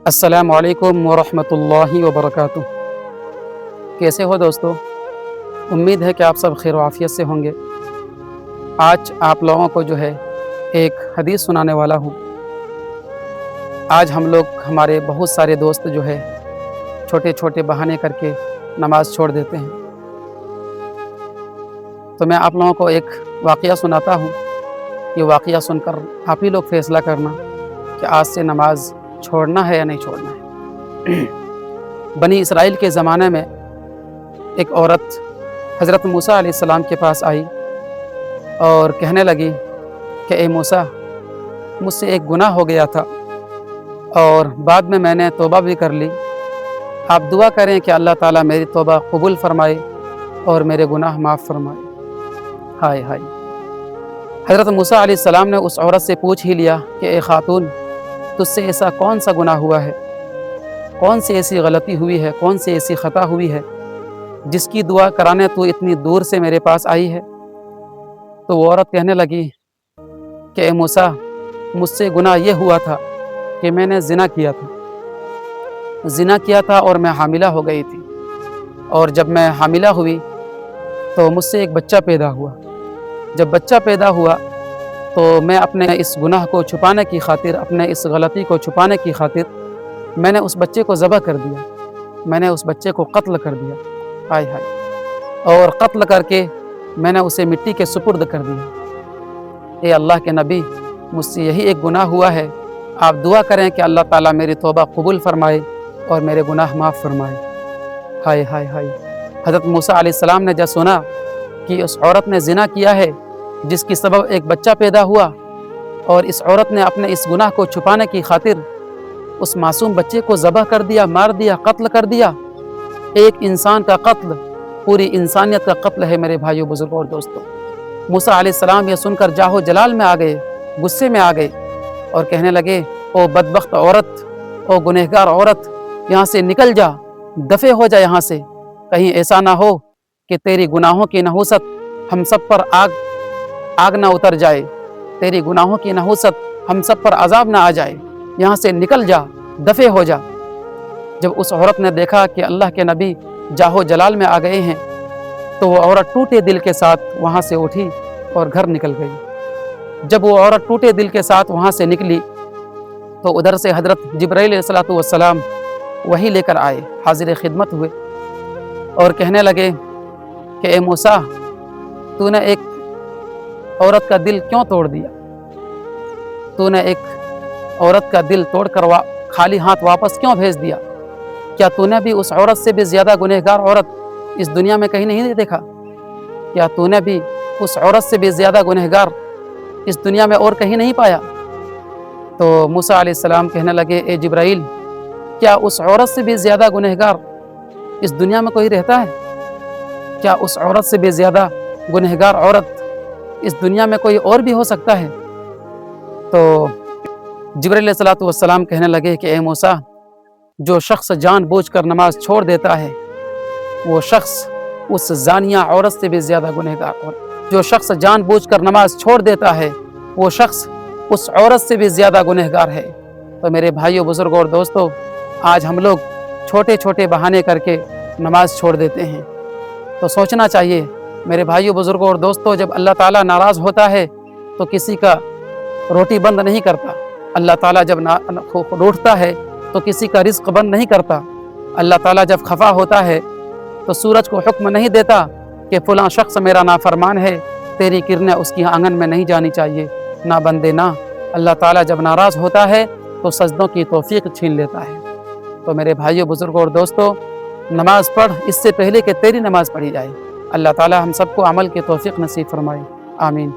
السلام علیکم ورحمۃ اللہ وبرکاتہ۔ کیسے ہو دوستو؟ امید ہے کہ آپ سب خیر و عافیت سے ہوں گے۔ آج آپ لوگوں کو جو ہے ایک حدیث سنانے والا ہوں۔ آج ہم لوگ ہمارے بہت سارے دوست جو ہے چھوٹے چھوٹے بہانے کر کے نماز چھوڑ دیتے ہیں، تو میں آپ لوگوں کو ایک واقعہ سناتا ہوں۔ یہ واقعہ سن کر آپ ہی لوگ فیصلہ کرنا کہ آج سے نماز چھوڑنا ہے یا نہیں چھوڑنا ہے۔ بنی اسرائیل کے زمانے میں ایک عورت حضرت موسیٰ علیہ السلام کے پاس آئی اور کہنے لگی کہ اے موسیٰ، مجھ سے ایک گناہ ہو گیا تھا اور بعد میں نے توبہ بھی کر لی۔ آپ دعا کریں کہ اللہ تعالیٰ میری توبہ قبول فرمائے اور میرے گناہ معاف فرمائے۔ ہائے ہائے، حضرت موسیٰ علیہ السلام نے اس عورت سے پوچھ ہی لیا کہ اے خاتون، تجھ سے ایسا کون سا گناہ ہوا ہے، کون سی ایسی غلطی ہوئی ہے، کون سی ایسی خطا ہوئی ہے جس کی دعا کرانے تو اتنی دور سے میرے پاس آئی ہے؟ تو وہ عورت کہنے لگی کہ اے موسیٰ، مجھ سے گناہ یہ ہوا تھا کہ میں نے زنا کیا تھا اور میں حاملہ ہو گئی تھی، اور جب میں حاملہ ہوئی تو مجھ سے ایک بچہ پیدا ہوا۔ جب بچہ پیدا ہوا تو میں اپنے اس گناہ کو چھپانے کی خاطر، اپنے اس غلطی کو چھپانے کی خاطر میں نے اس بچے کو ذبح کر دیا، میں نے اس بچے کو قتل کر دیا، ہائے ہائے، اور قتل کر کے میں نے اسے مٹی کے سپرد کر دیا۔ اے اللہ کے نبی، مجھ سے یہی ایک گناہ ہوا ہے، آپ دعا کریں کہ اللہ تعالیٰ میری توبہ قبول فرمائے اور میرے گناہ معاف فرمائے۔ ہائے ہائے ہائے، حضرت موسیٰ علیہ السلام نے جب سنا کہ اس عورت نے زنا کیا ہے جس کی سبب ایک بچہ پیدا ہوا، اور اس عورت نے اپنے اس گناہ کو چھپانے کی خاطر اس معصوم بچے کو ذبح کر دیا، مار دیا، قتل کر دیا۔ ایک انسان کا قتل پوری انسانیت کا قتل ہے میرے بھائیوں، بزرگوں اور دوستوں۔ موسیٰ علیہ السلام یہ سن کر جاہو جلال میں آ گئے، غصے میں آ گئے اور کہنے لگے او بدبخت عورت، او گنہگار عورت، یہاں سے نکل جا، دفع ہو جا یہاں سے، کہیں ایسا نہ ہو کہ تیری گناہوں کی نحوست ہم سب پر آگ نہ اتر جائے، تیری گناہوں کی نحوست ہم سب پر عذاب نہ آ جائے، یہاں سے نکل جا، دفع ہو جا۔ جب اس عورت نے دیکھا کہ اللہ کے نبی جاہو جلال میں آ گئے ہیں تو وہ عورت ٹوٹے دل کے ساتھ وہاں سے اٹھی اور گھر نکل گئی۔ جب وہ عورت ٹوٹے دل کے ساتھ وہاں سے نکلی تو ادھر سے حضرت جبرائیل علیہ السلام وہی لے کر آئے، حاضر خدمت ہوئے اور کہنے لگے کہ اے موسیٰ، تو نے ایک عورت کا دل کیوں توڑ دیا؟ تو نے ایک عورت کا دل توڑ کر خالی ہاتھ واپس کیوں بھیج دیا؟ کیا تو نے بھی اس عورت سے بھی زیادہ گنہگار عورت اس دنیا میں کہیں نہیں دیکھا؟ کیا تو نے بھی اس عورت سے بھی زیادہ گنہگار اس دنیا میں اور کہیں نہیں پایا؟ تو موسیٰ علیہ السلام کہنے لگے اے جبرائیل، کیا اس عورت سے بھی زیادہ گنہگار اس دنیا میں کوئی رہتا ہے؟ کیا اس عورت سے بھی زیادہ گنہگار عورت اس دنیا میں کوئی اور بھی ہو سکتا ہے؟ تو جبرائیل علیہ السلام کہنے لگے کہ اے موسیٰ، جو شخص جان بوجھ کر نماز چھوڑ دیتا ہے وہ شخص اس زانیہ عورت سے بھی زیادہ گنہگار، اور جو شخص جان بوجھ کر نماز چھوڑ دیتا ہے وہ شخص اس عورت سے بھی زیادہ گنہگار ہے۔ تو میرے بھائیوں، بزرگوں اور دوستوں، آج ہم لوگ چھوٹے چھوٹے بہانے کر کے نماز چھوڑ دیتے ہیں، تو سوچنا چاہیے میرے بھائیوں، بزرگوں اور دوستوں، جب اللہ تعالیٰ ناراض ہوتا ہے تو کسی کا روٹی بند نہیں کرتا۔ اللہ تعالیٰ جب روٹھتا ہے تو کسی کا رزق بند نہیں کرتا۔ اللہ تعالیٰ جب خفا ہوتا ہے تو سورج کو حکم نہیں دیتا کہ فلاں شخص میرا نافرمان ہے، تیری کرنیں اس کی آنگن میں نہیں جانی چاہیے۔ نہ بندے نہ، اللہ تعالیٰ جب ناراض ہوتا ہے تو سجدوں کی توفیق چھین لیتا ہے۔ تو میرے بھائیوں، بزرگوں اور دوستوں، نماز پڑھ اس سے پہلے کہ تیری نماز پڑھی جائے۔ اللہ تعالیٰ ہم سب کو عمل کی توفیق نصیب فرمائے، آمین۔